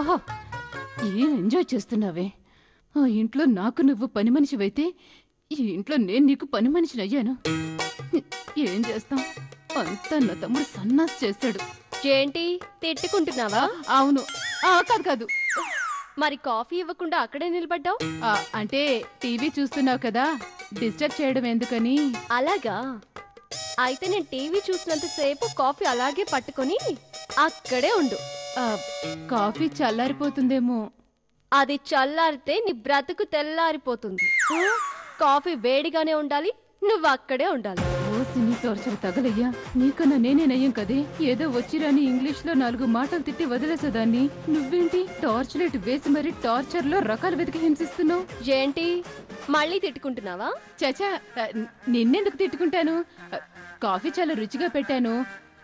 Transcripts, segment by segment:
ఆహా, ఏం ఎంజాయ్ చేస్తున్నావే. ఆ ఇంట్లో నాకు నువ్వు పని మనిషివైతే ఈ ఇంట్లో నేను నీకు పని మనిషిని అయ్యాను. ఏం చేస్తాం, అంతా నా తమ్ముడు సన్నాస్ చేశాడు. ఏంటి తిట్టుకుంటున్నావా? అవును. కాదు కాదు, మరి కాఫీ ఇవ్వకుండా అక్కడే నిలబడ్డావు? అంటే టీవీ చూస్తున్నావు కదా, డిస్టర్బ్ చేయడం ఎందుకని. అలాగా? అయితే నేను టీవీ చూసినంత సేపు కాఫీ అలాగే పట్టుకొని అక్కడే ఉండు. కాఫీ చల్లారిపోతుందేమో. అది చల్లారితే నీ బ్రతుకు తెల్లారిపోతుంది. కాఫీ వేడిగానే ఉండాలి, నువ్వు అక్కడే ఉండాలి. ఓ సినీ టార్చర్ తగలయ్యా, నీకన్నా నేనేనయ్యం కదే. ఏదో వచ్చిరాని ఇంగ్లీష్ లో 4 మాటలు తిట్టి వదిలేసేదాన్ని. నువ్వేంటి టార్చ్ లైట్ వేసి మరి టార్చర్ లో రకాలు వెతికి హింసిస్తున్నావు. ఏంటి మళ్ళీ తిట్టుకుంటున్నావా? చచా, నిన్నెందుకు తిట్టుకుంటాను. కాఫీ చాలా రుచిగా పెట్టాను,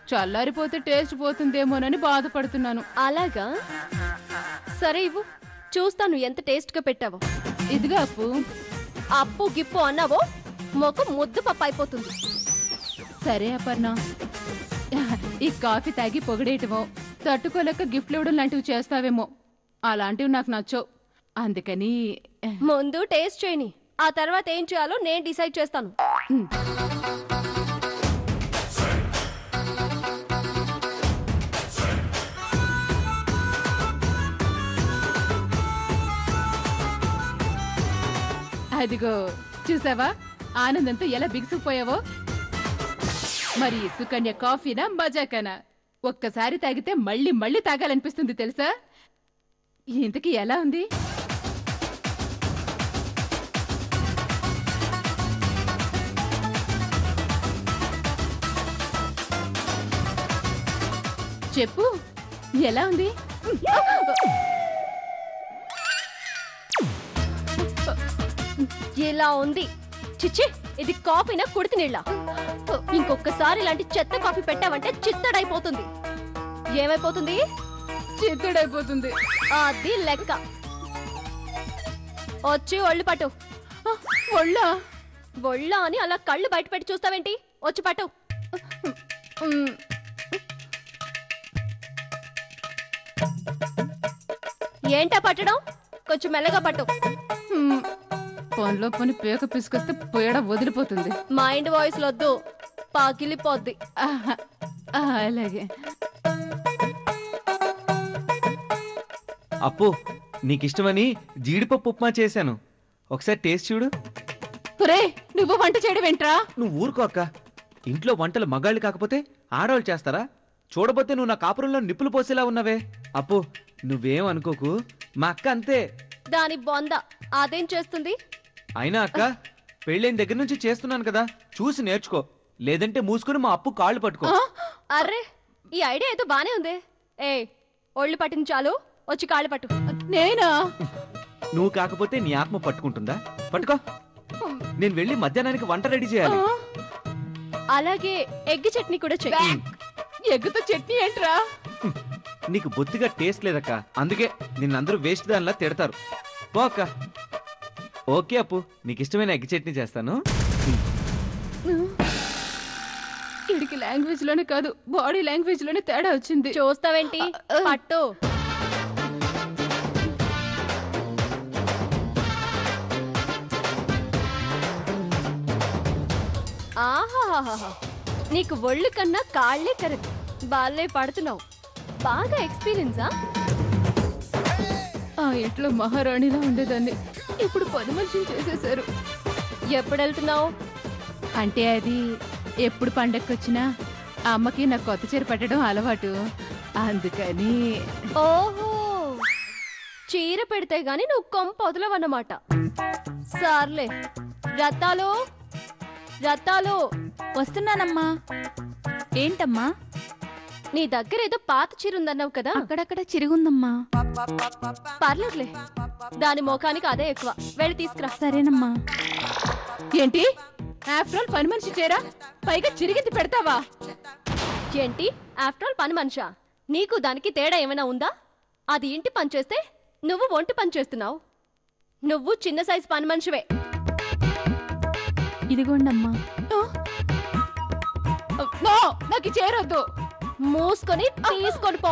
చల్లారిపోతే టేస్ట్ పోతుందేమోనని బాధపడుతున్నాను. అలాగా? సరే ఇవ్వు, చూస్తాను ఎంత టేస్ట్ గా పెట్టావో. ఇదిగా అప్పు. అప్పు గిప్పు అన్నావో మొక్క ముద్దు పప్పు అయిపోతుంది. సరే అపర్ణ, ఈ కాఫీ తాగి పొగడేయటమో తట్టుకోలేక గిఫ్ట్లు ఇవ్వడం లాంటివి చేస్తావేమో. అలాంటివి నాకు నచ్చవు. అందుకని ముందు టేస్ట్ చేయని, ఆ తర్వాత ఏం చేయాలో నేను డిసైడ్ చేస్తాను. అదిగో చూసావా, ఆనందంతో ఎలా బిగుసుకుపోయావో. మరి సుకన్య కాఫీనా మజాకనా? ఒక్కసారి తాగితే మళ్ళీ మళ్ళీ తాగాలనిపిస్తుంది తెలుసా. ఇంతకీ ఎలా ఉంది? చెప్పు, ఎలా ఉంది? ఇలా ఉంది. చిచ్చి, ఇది కాఫీనా కుడితి నీళ్ళ? ఇంకొకసారి ఇలాంటి చెత్త కాఫీ పెట్టావంటే చిత్తడైపోతుంది. ఏమైపోతుంది? చిత్తడైపోతుంది. అది లెక్క. వచ్చి ఒళ్ళు పట్టు. ఒళ్ళా? ఒళ్ళ అని అలా కళ్ళు బయట పెట్టి చూస్తావేంటి? వచ్చి పట్టు. ఏంటా పట్టడం? కొంచెం మెల్లగా పట్టు. పనిలో పని పేక పిసుకొస్తే పోయడా వదిలిపోతుంది. మైండ్ వాయిస్ లొద్దు, పగిలిపోద్ది. అలాగే. అప్పు, నీకిష్టమని జీడిపప్పు ఉప్మా చేశాను, ఒకసారి టేస్ట్ చూడు. నువ్వు వంట చేయడం ఏంట్రా? నువ్వు ఊరుకో అక్క. ఇంట్లో వంటలు మగాళ్ళు కాకపోతే ఆడవాళ్ళు చేస్తారా? చూడబోతే నువ్వు నా కాపురంలో నిప్పులు పోసేలా ఉన్నవే. అప్పు, నువ్వేం అనుకోకు, మా అక్క అంతే. దాని బొంద అదేం చేస్తుంది? అయినా అక్క, పెళ్ళైన దగ్గర నుంచి చేస్తున్నాను కదా, చూసి నేర్చుకో. లేదంటే మూసుకుని మా అప్పు కాళ్ళు పట్టుకో. అర్రే, ఈ ఐడియా అయితే బానే ఉంది. ఒళ్ళు పట్టించాలు, వచ్చి కాళ్ళు పట్టు. నేనా? నువ్వు కాకపోతే నీ ఆత్మ పట్టుకుంటుందా? పట్టుకో. నేను వెళ్ళి మధ్యాహ్నానికి వంట రెడీ చేయాలి. అలాగే ఎగ్ చట్నీ కూడా చెయ్యి. ఎగ్గుతో చట్నీ ఏంట్రా? నీకు బొత్తిగా టేస్ట్ లేదక్క, అందుకే నిన్నందరూ వేస్ట్ దానిలా తిడతారు. పో అక్క. ఓకే అప్పు, నీకు ఇష్టమైన ఎగ్ చట్నీ చేస్తాను. ఇడికి లాంగ్వేజ్ లోనే కాదు, బాడీ లాంగ్వేజ్ లోనే తేడా వచ్చింది. చూస్తావేంటి? పట్టు. ఆహాహాహా, నీకు ఒళ్ళు కన్నా కాళ్లే కరెక్ట్. బాల్లే పడుతున్నావు. బాగా ఎక్స్పీరియన్సా? ఆ ఇంట్లో మహారాణిలా ఉండేదాన్ని, ఇప్పుడు పని మనిషిని చేసేశారు. ఎప్పుడు వెళ్తున్నావు? అంటే అది ఎప్పుడు పండక్కొచ్చినా అమ్మకి నాకు కొత్త చీర పట్టడం అలవాటు, అందుకని. ఓహో, చీర పెడితే గాని నువ్వు కొంప వదలవన్నమాట. సార్లే. రత్తాలు, రత్తాలు. వస్తున్నానమ్మా. ఏంటమ్మా? నీ దగ్గర ఏదో పాత చీర ఉందన్నావు కదా? అక్కడక్కడ చిరుగుందమ్మా. పర్లేదులే, దాని ముఖానికి అదే ఎక్కువ. వెళ్ళి తీసుకురా. సరేనమ్మా. ఏంటి ఆఫ్టర్ ఆల్ పని మనిషి చీర, పైగా చిరిగింది పెడతావా? ఏంటి ఆఫ్టర్ ఆల్ పని మనిషా? నీకు దానికి తేడా ఏమైనా ఉందా? అది ఇంటి పని చేస్తే నువ్వు ఒంటి పని చేస్తున్నావు. నువ్వు చిన్న సైజు పని మనిషివే. ఇదిగోండమ్మా. నాకు చేరొద్దు. మూసుకొని తీసుకొని పో.